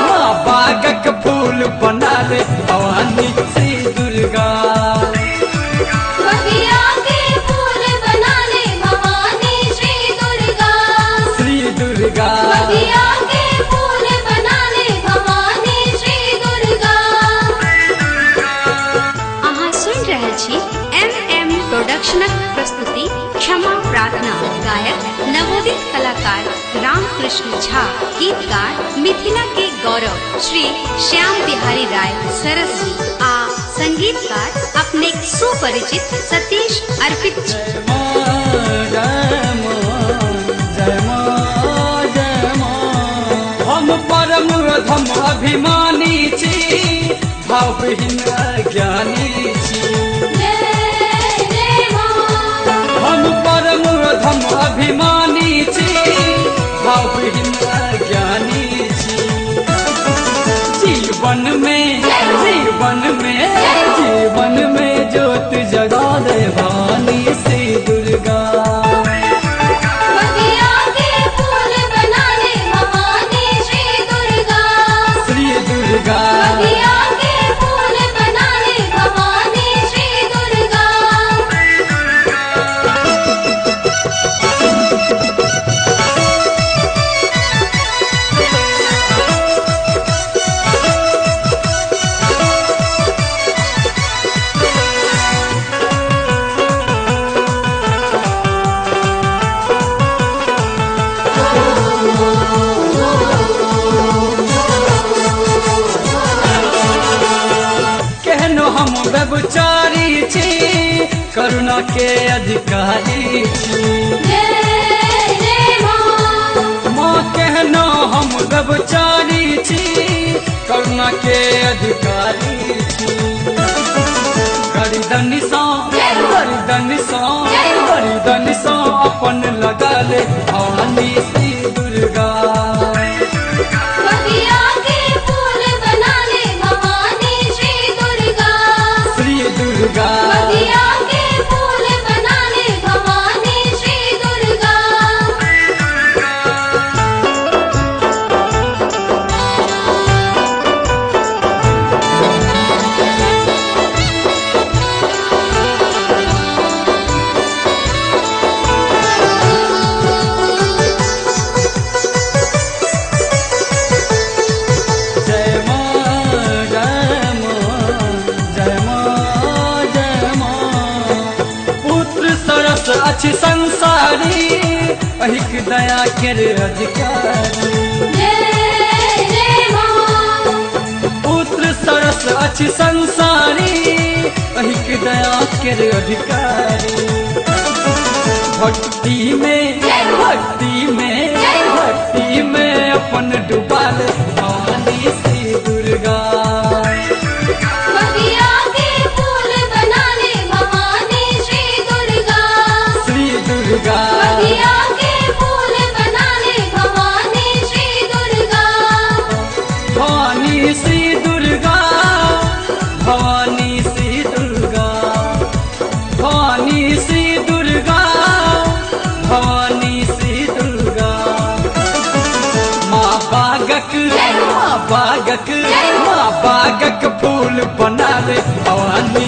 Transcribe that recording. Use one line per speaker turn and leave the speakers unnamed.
माँ बागक फूल बना ले भवानी श्री दुर्गा।
बगिया के फूल बना ले भवानी श्री दुर्गा।
श्री दुर्गा
बगिया के फूल बना ले भवानी श्री दुर्गा। अहाँ सुन रहल छी MM प्रोडक्शनक प्रस्तुति क्षमा प्रार्थना। गायक नवोदित कलाकार रामकृष्ण झा, गीतकार मिथिला के गौरव श्री श्याम बिहारी राय सरस जी आ संगीतकार अपने सुपरिचित सतीश अर्पित जी।
जय माँ जय माँ। हम परम धम अभिमानी छी, भावहीन ज्ञानी छी। हम परम धम अभिमानी छी, भावहीन ज्ञानी छी। जीवन में ज्योत जगा दे भवानी श्री दुर्गा।
बगिया के फूल बना ले भवानी श्री दुर्गा।
श्री दुर्गा
बगिया के फूल बना ले भवानी श्री दुर्गा।
कहनो हम व्यभिचारी छी, करुणा के अधिकारी छी। माँ कहनो हम व्यभिचारी छी, करुणा के अधिकारी छी। गरिदन सा अपन लगा ले भवानी श्री दुर्गा।
बगिया के फूल बना ले भवानी श्री दुर्गा।
श्री दुर्गा
बगिया के फूल बना ले भवानी श्री दुर्गा।
जय माँ। पुत्र सरस अछि संसारी, अहिक दया के अधिकारी। पुत्र सरस अछि संसारी, अहिक दया के अधिकारी। भक्ति में अपन डुबा ले भवानी श्री दुर्गा।
बगिया के फूल बना ले भवानी श्री दुर्गा।
श्री दुर्गा
बगिया के फूल बना ले भवानी श्री दुर्गा।
भवानी श्री दुर्गा। भवानी श्री दुर्गा। भवानी श्री दुर्गा। भवानी श्री दुर्गा। माँ बागक फूल बना ले भवानी